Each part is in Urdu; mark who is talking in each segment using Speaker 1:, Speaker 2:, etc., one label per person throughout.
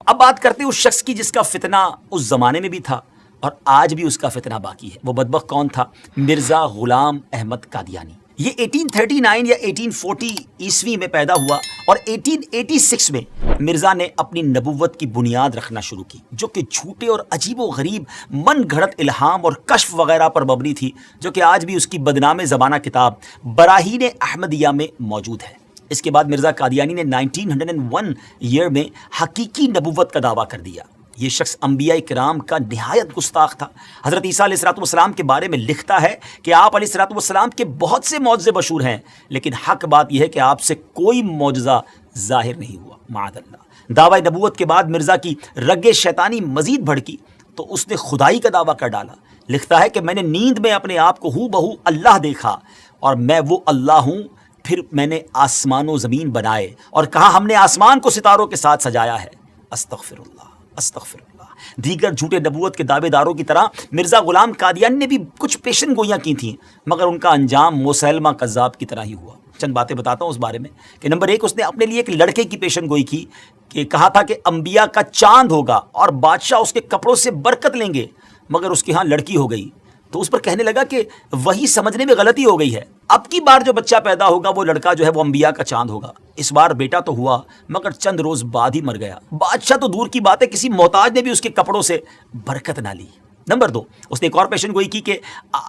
Speaker 1: اب بات کرتے ہیں اس شخص کی جس کا فتنہ اس زمانے میں بھی تھا اور آج بھی اس کا فتنہ باقی ہے. وہ بدبخت کون تھا؟ مرزا غلام احمد قادیانی. یہ 1839 یا 1840 عیسوی میں پیدا ہوا اور 1886 میں مرزا نے اپنی نبوت کی بنیاد رکھنا شروع کی، جو کہ جھوٹے اور عجیب و غریب من گھڑت الہام اور کشف وغیرہ پر مبنی تھی، جو کہ آج بھی اس کی بدنام زمانہ کتاب براہین احمدیہ میں موجود ہے. اس کے بعد مرزا قادیانی نے 1901 ایئر میں حقیقی نبوت کا دعویٰ کر دیا. یہ شخص انبیاء کرام کا نہایت گستاخ تھا. حضرت عیسیٰ علیہ السلام کے بارے میں لکھتا ہے کہ آپ علیہ السلام کے بہت سے معجزے مشہور ہیں، لیکن حق بات یہ ہے کہ آپ سے کوئی معجزہ ظاہر نہیں ہوا، معاذ اللہ. دعوی نبوت کے بعد مرزا کی رگ شیطانی مزید بھڑکی تو اس نے خدائی کا دعویٰ کر ڈالا. لکھتا ہے کہ میں نے نیند میں اپنے آپ کو ہو بہو اللہ دیکھا اور میں وہ اللہ ہوں. پھر میں نے آسمان و زمین بنائے اور کہا ہم نے آسمان کو ستاروں کے ساتھ سجایا ہے. استغفر اللہ، استغفر اللہ. دیگر جھوٹے نبوت کے دعوے داروں کی طرح مرزا غلام قادیانی نے بھی کچھ پیشن گوئیاں کی تھیں، مگر ان کا انجام مسیلمہ کذاب کی طرح ہی ہوا. چند باتیں بتاتا ہوں اس بارے میں کہ نمبر 1، اس نے اپنے لیے ایک لڑکے کی پیشن گوئی کی کہ کہا تھا کہ انبیاء کا چاند ہوگا اور بادشاہ اس کے کپڑوں سے برکت لیں گے، مگر اس کے ہاں لڑکی ہو گئی تو اس پر کہنے لگا کہ وہی سمجھنے میں غلطی ہو گئی ہے، اب کی بار جو بچہ پیدا ہوگا وہ لڑکا جو ہے وہ انبیاء کا چاند ہوگا. اس بار بیٹا تو ہوا مگر چند روز بعد ہی مر گیا. بادشاہ تو دور کی بات ہے، کسی محتاج نے بھی اس کے کپڑوں سے برکت نہ لی. نمبر 2، اس نے ایک اور پیشن گوئی کی کہ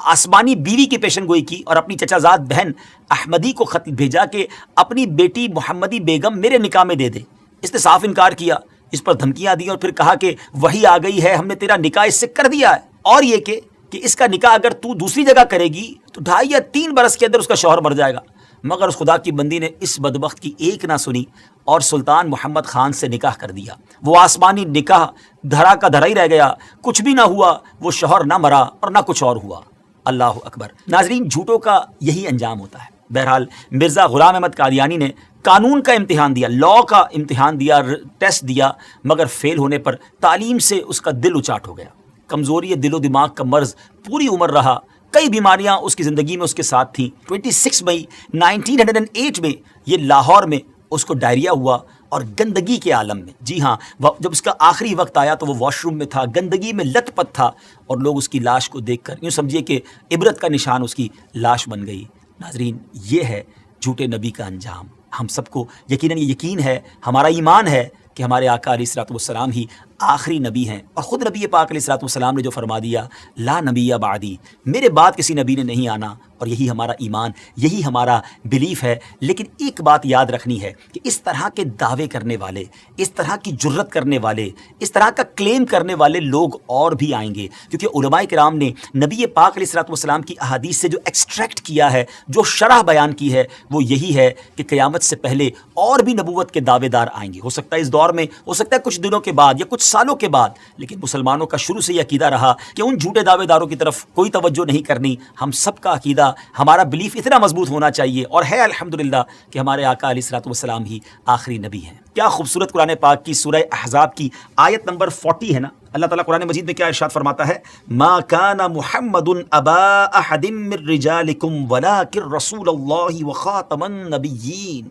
Speaker 1: آسمانی بیوی کی پیشن گوئی کی اور اپنی چچا زاد بہن احمدی کو خط بھیجا کہ اپنی بیٹی محمدی بیگم میرے نکاح میں دے دے. اس نے صاف انکار کیا، اس پر دھمکیاں دی اور پھر کہا کہ وہی آ گئی ہے، ہم نے تیرا نکاح اس سے کر دیا ہے، اور یہ کہ اس کا نکاح اگر تو دوسری جگہ کرے گی تو 2.5 یا 3 برس کے اندر اس کا شوہر مر جائے گا. مگر اس خدا کی بندی نے اس بدبخت کی ایک نہ سنی اور سلطان محمد خان سے نکاح کر دیا. وہ آسمانی نکاح دھرا کا دھرا ہی رہ گیا، کچھ بھی نہ ہوا، وہ شوہر نہ مرا اور نہ کچھ اور ہوا. اللہ اکبر. ناظرین، جھوٹوں کا یہی انجام ہوتا ہے. بہرحال مرزا غلام احمد قادیانی نے قانون کا امتحان دیا، لاء کا امتحان دیا، ٹیسٹ دیا، مگر فیل ہونے پر تعلیم سے اس کا دل اچاٹ ہو گیا. کمزوری دل و دماغ کا مرض پوری عمر رہا. کئی بیماریاں اس کی زندگی میں اس کے ساتھ تھیں. 26 مئی 1908 میں یہ لاہور میں اس کو ڈائریا ہوا اور گندگی کے عالم میں. جی ہاں، جب اس کا آخری وقت آیا تو وہ واش روم میں تھا، گندگی میں لت پت تھا اور لوگ اس کی لاش کو دیکھ کر یوں سمجھیے کہ عبرت کا نشان اس کی لاش بن گئی. ناظرین، یہ ہے جھوٹے نبی کا انجام. ہم سب کو یقیناً یہ یقین ہے، ہمارا ایمان ہے کہ ہمارے آقا علیہ السلام ہی آخری نبی ہیں، اور خود نبی پاک علیہ السلام نے جو فرما دیا لا نبی بعدی، میرے بعد کسی نبی نے نہیں آنا، اور یہی ہمارا ایمان، یہی ہمارا بلیف ہے. لیکن ایک بات یاد رکھنی ہے کہ اس طرح کے دعوے کرنے والے، اس طرح کی جرت کرنے والے، اس طرح کا کلیم کرنے والے لوگ اور بھی آئیں گے، کیونکہ علماء کرام نے نبی پاک علیہ السلام کی احادیث سے جو ایکسٹریکٹ کیا ہے، جو شرح بیان کی ہے، وہ یہی ہے کہ قیامت سے پہلے اور بھی نبوت کے دعوے دار آئیں گے. ہو سکتا ہے اس دور میں، ہو سکتا ہے کچھ دنوں کے بعد یا کچھ سالوں کے بعد، لیکن مسلمانوں کا شروع سے یہ عقیدہ رہا کہ ان جھوٹے دعوے داروں کی طرف کوئی توجہ نہیں کرنی. ہم سب کا عقیدہ، ہمارا بلیف اتنا مضبوط ہونا چاہیے، اور ہے الحمدللہ کہ ہمارے آقا علیہ السلام ہی آخری نبی ہیں. کیا خوبصورت قرآن پاک کی سورہ احزاب کی آیت نمبر 40 ہے نا. اللہ تعالیٰ قرآن مجید میں کیا ارشاد فرماتا ہے؟ ما کان محمد ابا احد من رجالکم ولکن رسول اللہ وخاتم النبیین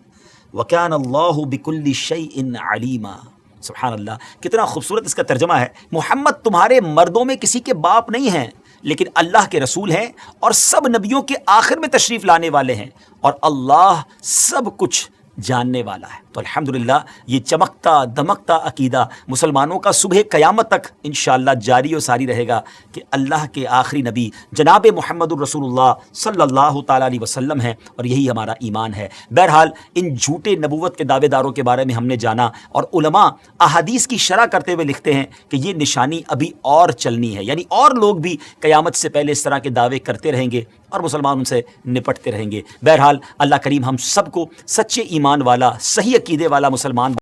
Speaker 1: وکان اللہ بکل شیء علیما. سبحان اللہ، کتنا خوبصورت اس کا ترجمہ ہے. محمد تمہارے مردوں میں کسی کے باپ نہیں ہیں، لیکن اللہ کے رسول ہیں اور سب نبیوں کے آخر میں تشریف لانے والے ہیں، اور اللہ سب کچھ جاننے والا ہے. تو الحمدللہ یہ چمکتا دمکتا عقیدہ مسلمانوں کا صبح قیامت تک انشاءاللہ جاری و ساری رہے گا کہ اللہ کے آخری نبی جناب محمد الرسول اللہ صلی اللہ تعالیٰ علیہ وسلم ہیں، اور یہی ہمارا ایمان ہے. بہرحال ان جھوٹے نبوت کے دعوے داروں کے بارے میں ہم نے جانا، اور علماء احادیث کی شرح کرتے ہوئے لکھتے ہیں کہ یہ نشانی ابھی اور چلنی ہے، یعنی اور لوگ بھی قیامت سے پہلے اس طرح کے دعوے کرتے رہیں گے اور مسلمان ان سے نپٹتے رہیں گے. بہرحال اللہ کریم ہم سب کو سچے ایمان والا، صحیح عقیدے والا مسلمان